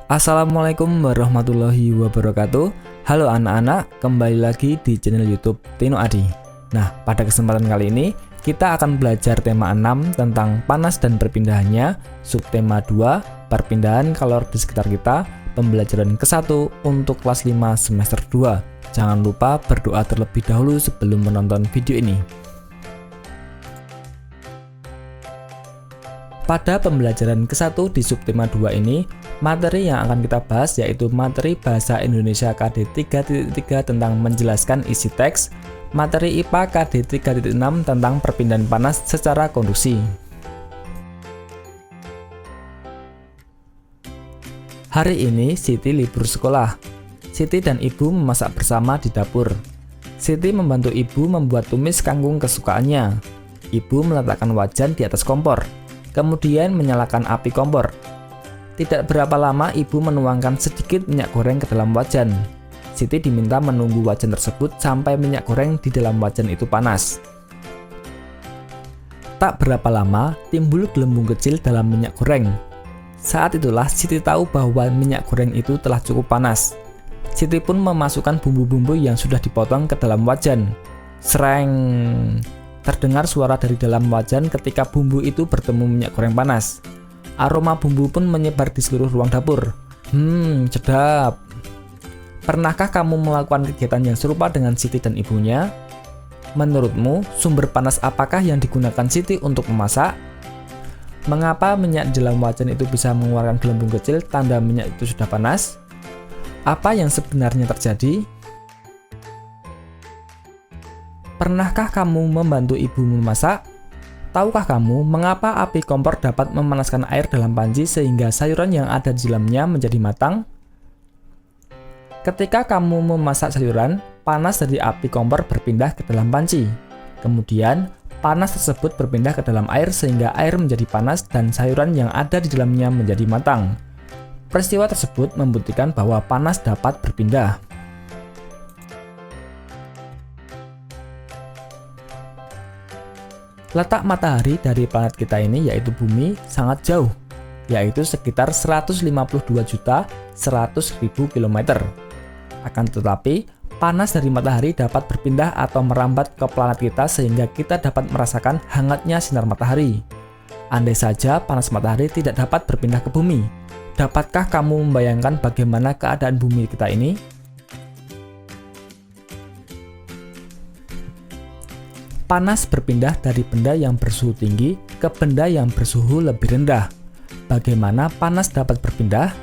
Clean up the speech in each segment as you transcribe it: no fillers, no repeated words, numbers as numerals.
Assalamualaikum warahmatullahi wabarakatuh. Halo anak-anak, kembali lagi di channel YouTube Tino Adi. Nah, pada kesempatan kali ini kita akan belajar tema 6 tentang panas dan perpindahannya, subtema 2, perpindahan kalor di sekitar kita, pembelajaran ke-1 untuk kelas 5 semester 2. Jangan lupa berdoa terlebih dahulu sebelum menonton video ini. Pada pembelajaran ke-1 di subtema 2 ini, materi yang akan kita bahas yaitu materi Bahasa Indonesia KD 3.3 tentang menjelaskan isi teks, materi IPA KD 3.6 tentang perpindahan panas secara konduksi. Hari ini Siti libur sekolah. Siti dan ibu memasak bersama di dapur. Siti membantu ibu membuat tumis kangkung kesukaannya. Ibu meletakkan wajan di atas kompor, kemudian menyalakan api kompor. Tidak berapa lama ibu menuangkan sedikit minyak goreng ke dalam wajan. Siti diminta menunggu wajan tersebut sampai minyak goreng di dalam wajan itu panas. Tak berapa lama timbul gelembung kecil dalam minyak goreng. Saat itulah Siti tahu bahwa minyak goreng itu telah cukup panas. Siti pun memasukkan bumbu-bumbu yang sudah dipotong ke dalam wajan. Sreng! Terdengar suara dari dalam wajan ketika bumbu itu bertemu minyak goreng panas. Aroma bumbu pun menyebar di seluruh ruang dapur. Sedap. Pernahkah kamu melakukan kegiatan yang serupa dengan Siti dan ibunya? Menurutmu, sumber panas apakah yang digunakan Siti untuk memasak? Mengapa minyak di dalam wajan itu bisa mengeluarkan gelembung kecil tanda minyak itu sudah panas? Apa yang sebenarnya terjadi? Pernahkah kamu membantu ibu memasak? Tahukah kamu mengapa api kompor dapat memanaskan air dalam panci sehingga sayuran yang ada di dalamnya menjadi matang? Ketika kamu memasak sayuran, panas dari api kompor berpindah ke dalam panci. Kemudian, panas tersebut berpindah ke dalam air sehingga air menjadi panas dan sayuran yang ada di dalamnya menjadi matang. Peristiwa tersebut membuktikan bahwa panas dapat berpindah. Letak matahari dari planet kita ini yaitu bumi sangat jauh, yaitu sekitar 152.100.000 km. Akan tetapi, panas dari matahari dapat berpindah atau merambat ke planet kita sehingga kita dapat merasakan hangatnya sinar matahari. Andai saja panas matahari tidak dapat berpindah ke bumi, dapatkah kamu membayangkan bagaimana keadaan bumi kita ini? Panas berpindah dari benda yang bersuhu tinggi ke benda yang bersuhu lebih rendah. Bagaimana panas dapat berpindah?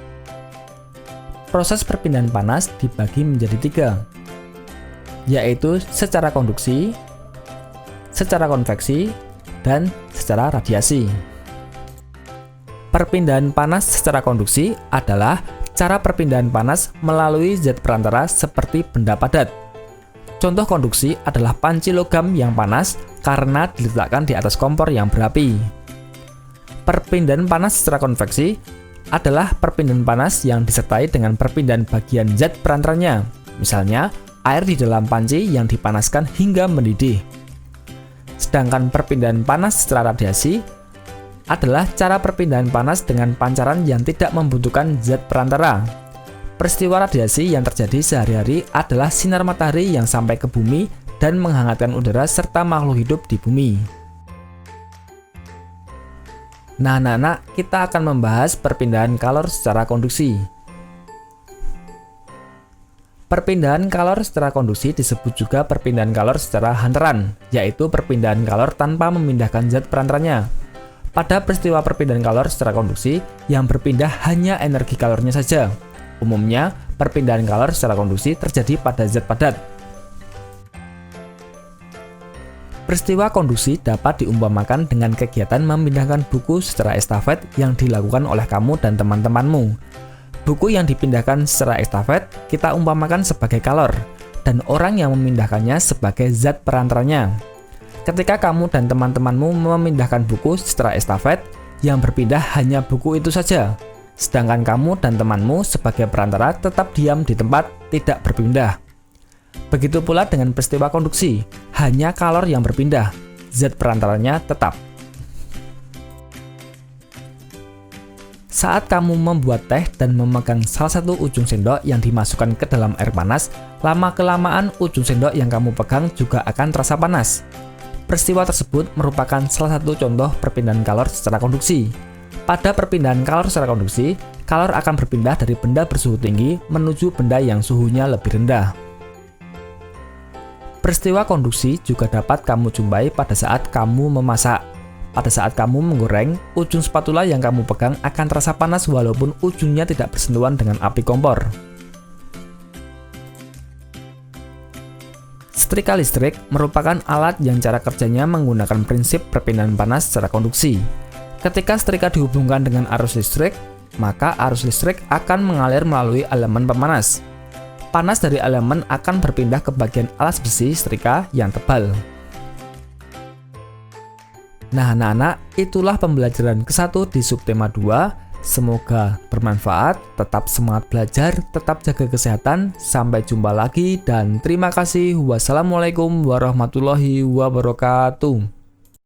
Proses perpindahan panas dibagi menjadi 3, yaitu secara konduksi, secara konveksi, dan secara radiasi. Perpindahan panas secara konduksi adalah cara perpindahan panas melalui zat perantara seperti benda padat. Contoh konduksi adalah panci logam yang panas karena diletakkan di atas kompor yang berapi. Perpindahan panas secara konveksi adalah perpindahan panas yang disertai dengan perpindahan bagian zat perantaranya, misalnya air di dalam panci yang dipanaskan hingga mendidih. Sedangkan perpindahan panas secara radiasi adalah cara perpindahan panas dengan pancaran yang tidak membutuhkan zat perantara. Peristiwa radiasi yang terjadi sehari-hari adalah sinar matahari yang sampai ke bumi dan menghangatkan udara serta makhluk hidup di bumi. Nah, anak-anak, kita akan membahas perpindahan kalor secara konduksi. Perpindahan kalor secara konduksi disebut juga perpindahan kalor secara hantaran, yaitu perpindahan kalor tanpa memindahkan zat perantaranya. Pada peristiwa perpindahan kalor secara konduksi, yang berpindah hanya energi kalornya saja. Umumnya, perpindahan kalor secara konduksi terjadi pada zat padat. Peristiwa konduksi dapat diumpamakan dengan kegiatan memindahkan buku secara estafet yang dilakukan oleh kamu dan teman-temanmu. Buku yang dipindahkan secara estafet kita umpamakan sebagai kalor, dan orang yang memindahkannya sebagai zat perantaranya. Ketika kamu dan teman-temanmu memindahkan buku secara estafet, yang berpindah hanya buku itu saja. Sedangkan kamu dan temanmu sebagai perantara tetap diam di tempat, tidak berpindah. Begitu pula dengan peristiwa konduksi, hanya kalor yang berpindah, zat perantaranya tetap. Saat kamu membuat teh dan memegang salah satu ujung sendok yang dimasukkan ke dalam air panas, lama-kelamaan ujung sendok yang kamu pegang juga akan terasa panas. Peristiwa tersebut merupakan salah satu contoh perpindahan kalor secara konduksi. Pada perpindahan kalor secara konduksi, kalor akan berpindah dari benda bersuhu tinggi menuju benda yang suhunya lebih rendah. Peristiwa konduksi juga dapat kamu jumpai pada saat kamu memasak. Pada saat kamu menggoreng, ujung spatula yang kamu pegang akan terasa panas walaupun ujungnya tidak bersentuhan dengan api kompor. Setrika listrik merupakan alat yang cara kerjanya menggunakan prinsip perpindahan panas secara konduksi. Ketika setrika dihubungkan dengan arus listrik, maka arus listrik akan mengalir melalui elemen pemanas. Panas dari elemen akan berpindah ke bagian alas besi setrika yang tebal. Nah anak-anak, itulah pembelajaran ke-1 di subtema 2. Semoga bermanfaat, tetap semangat belajar, tetap jaga kesehatan, sampai jumpa lagi dan terima kasih. Wassalamualaikum warahmatullahi wabarakatuh.